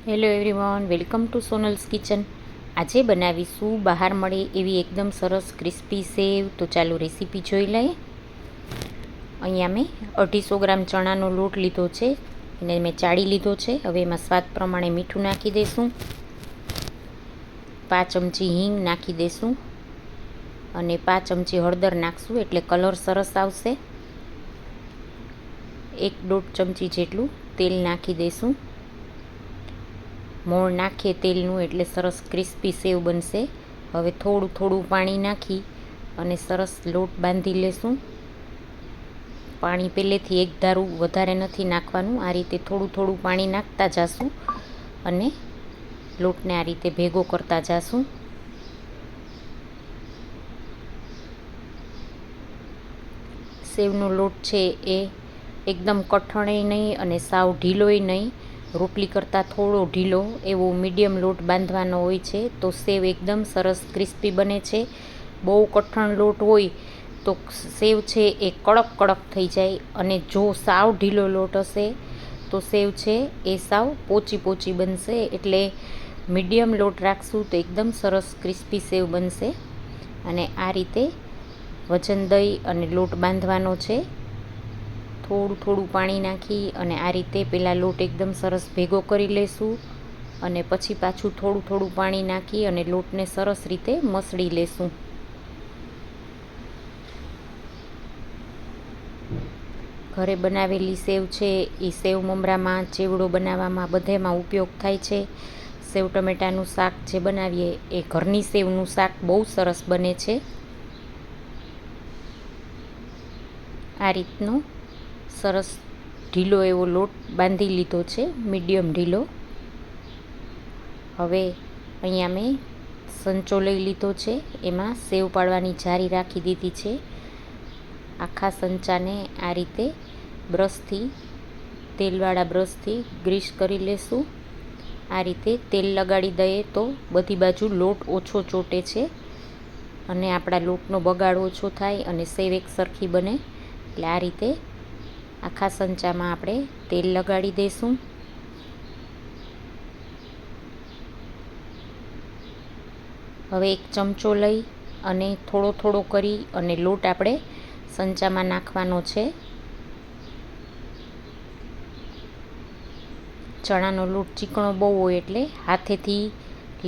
Hello everyone, welcome to Sonal's kitchen. આજે બનાવીશું બહાર મળે એવી એકદમ સરસ ક્રિસ્પી સેવ. તો ચાલો રેસીપી જોઈ લઈએ. અહીંયા મેં 250 ગ્રામ ચણાનો લોટ લીધો છે, એને મેં ચાળી લીધો છે. હવે એમાં સ્વાદ પ્રમાણે મીઠું નાખી દઈશું, 5 ચમચી હિંગ નાખી દઈશું અને 5 ચમચી હળદર નાખશું એટલે કલર સરસ આવશે. 1-1.5 ચમચી જેટલું તેલ નાખી દઈશું. મોણ નાખીએ તેલનું એટલે સરસ ક્રિસ્પી સેવ બનશે. હવે થોડું થોડું પાણી નાખી અને સરસ લોટ બાંધી લેશું. પાણી પહેલેથી એક ધારું વધારે નથી નાખવાનું, આ રીતે થોડું થોડું પાણી નાખતા જાશું અને લોટને આ રીતે ભેગો કરતા જાશું. સેવનો લોટ છે એ એકદમ કઠણેય નહીં અને સાવ ઢીલોય નહીં, રોટલી કરતાં થોડો ઢીલો એવો મીડિયમ લોટ બાંધવાનો હોય છે, તો સેવ એકદમ સરસ ક્રિસ્પી બને છે. બહુ કઠણ લોટ હોય તો સેવ છે એ કડક કડક થઈ જાય, અને જો સાવ ઢીલો લોટ હશે તો સેવ છે એ સાવ પોચી પોચી બનશે. એટલે મીડિયમ લોટ રાખશું તો એકદમ સરસ ક્રિસ્પી સેવ બનશે. અને આ રીતે વજન દઈ અને લોટ બાંધવાનો છે. થોડું થોડું પાણી નાખી અને આ રીતે પહેલાં લોટ એકદમ સરસ ભેગો કરી લઈશું અને પછી પાછું થોડું થોડું પાણી નાખી અને લોટને સરસ રીતે મસળી લેશું. ઘરે બનાવેલી સેવ છે એ સેવ મમરામાં, ચેવડો બનાવવામાં બધેમાં ઉપયોગ થાય છે. સેવ ટમેટાનું શાક જે બનાવીએ એ ઘરની સેવનું શાક બહુ સરસ બને છે. આ રીતનો સરસ ઢીલો એવો લોટ બાંધી લીધો છે, મીડિયમ ઢીલો. હવે અહીંયા મેં સંચો લઈ લીધો છે, એમાં સેવ પાડવાની જારી રાખી દીધી છે. આખા સંચાને આ રીતે બ્રશથી, તેલવાળા બ્રશથી ગ્રીસ કરી લેશું. આ રીતે તેલ લગાડી દઈએ તો બધી બાજુ લોટ ઓછો ચોટે છે અને આપણા લોટનો બગાડ ઓછો થાય અને સેવ એક સરખી બને. એટલે આ રીતે આખા સંચામાં આપણે તેલ લગાડી દઈશું. હવે એક ચમચો લઈ અને થોડો થોડો કરી અને લોટ આપણે સંચામાં નાખવાનો છે. ચણાનો લોટ ચીકણો બહુ હોય એટલે હાથેથી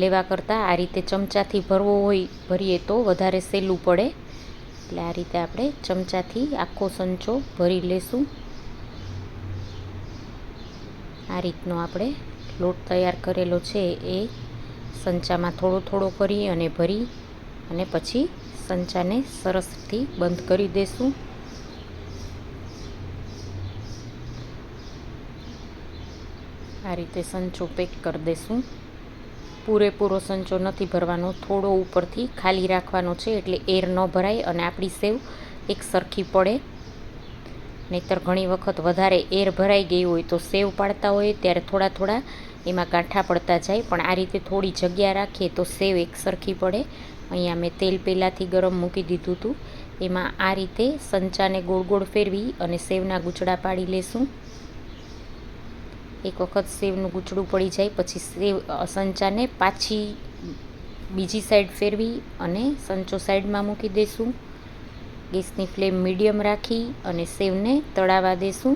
લેવા કરતાં આ રીતે ચમચાથી ભરવો હોય ભરીએ તો વધારે સહેલું પડે. એટલે આ રીતે આપણે ચમચાથી આખો સંચો ભરી લેશું. આ રીતનો આપણે લોટ તૈયાર કરેલો છે એ સંચામાં થોડો થોડો કરી અને ભરી અને પછી સંચાને સરસથી બંધ કરી દઈશું. આ રીતે સંચો પેક કરી દઈશું. પૂરેપૂરો સંચો નથી ભરવાનો, થોડો ઉપરથી ખાલી રાખવાનો છે એટલે એર ન ભરાય અને આપણી સેવ એક સરખી પડે. નહીંતર ઘણી વખત વધારે એર ભરાઈ ગઈ હોય તો સેવ પાડતા હોય ત્યારે થોડા થોડા એમાં ગાંઠા પડતા જાય, પણ આ રીતે થોડી જગ્યા રાખીએ તો સેવ એક સરખી પડે. અહીંયા મેં તેલ પહેલાંથી ગરમ મૂકી દીધું હતું, એમાં આ રીતે સંચાને ગોળ ગોળ ફેરવી અને સેવના ગૂંચળા પાડી લેશું. એક વખત સેવનું ગૂંચળું પડી જાય પછી સેવ સંચાને પાછી બીજી સાઈડ ફેરવી અને સંચો સાઈડમાં મૂકી દઈશું. ગેસની ફ્લેમ મીડિયમ રાખી અને સેવને તળાવવા દઈશું.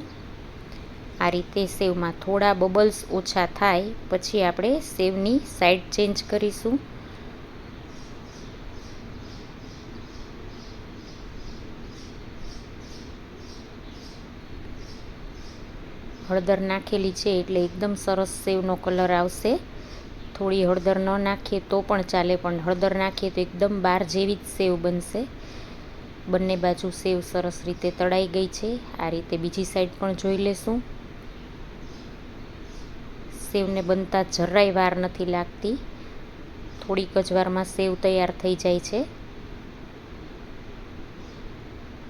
આ રીતે સેવમાં થોડા બબલ્સ ઓછા થાય પછી આપણે સેવની સાઈડ ચેન્જ કરીશું. હળદર નાખેલી છે એટલે એકદમ સરસ સેવનો કલર આવશે. થોડી હળદર ન નાખીએ તો પણ ચાલે, પણ હળદર નાખીએ તો એકદમ બાર જેવી જ સેવ બનશે. બંને બાજુ સેવ સરસ રીતે તળાઈ ગઈ છે. આ રીતે બીજી સાઈડ પણ જોઈ લેશું. સેવને બનતા જરાય વાર નથી લાગતી, થોડીક જ વારમાં સેવ તૈયાર થઈ જાય છે.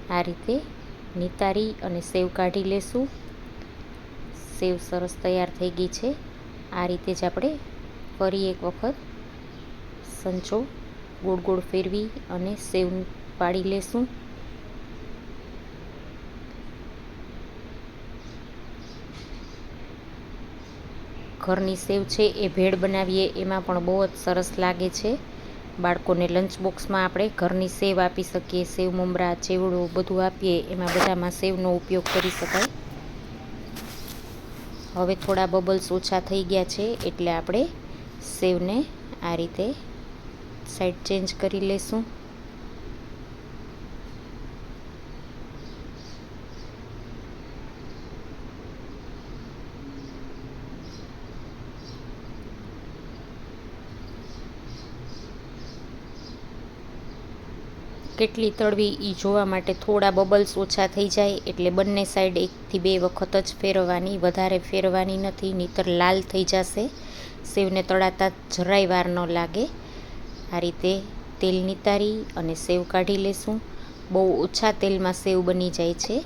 આ રીતે નિતારી અને સેવ કાઢી લેશું. સેવ સરસ તૈયાર થઈ ગઈ છે. આ રીતે જ આપણે ફરી એક વખત સંચો ગોળ ગોળ ફેરવી અને સેવ પાડી લેશું. ઘરની સેવ છે એ ભેળ બનાવીએ એમાં પણ બહુ જ સરસ લાગે છે. બાળકોને લંચ બોક્સમાં આપણે ઘરની સેવ આપી શકીએ. સેવ મમરા, ચેવડો બધું આપીએ એમાં બધામાં સેવનો ઉપયોગ કરી શકાય. હવે થોડા બબલ્સ ઓછા થઈ ગયા છે એટલે આપણે સેવને આ રીતે સાઈડ ચેન્જ કરી લેશું. કેટલી તળવી એ જોવા માટે થોડા બબલ્સ ઓછા થઈ જાય એટલે બંને સાઈડ 1 થી 2 વખત જ ફેરવવાની, વધારે ફેરવવાની નથી, નહીંતર લાલ થઈ જશે. સેવને તળાતા જરાય વાર ન લાગે. આ રીતે તેલ નિતારી અને સેવ કાઢી લેશું. બહુ ઓછા તેલમાં સેવ બની જાય છે.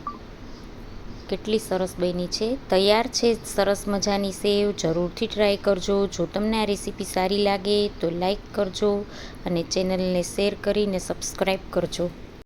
કેટલી સરસ બની છે. તૈયાર છે સરસ મજાની સેવ. જરૂરથી ટ્રાય કરજો. જો તમને આ રેસીપી સારી લાગે તો લાઈક કરજો અને ચેનલને શેર કરીને સબસ્ક્રાઈબ કરજો.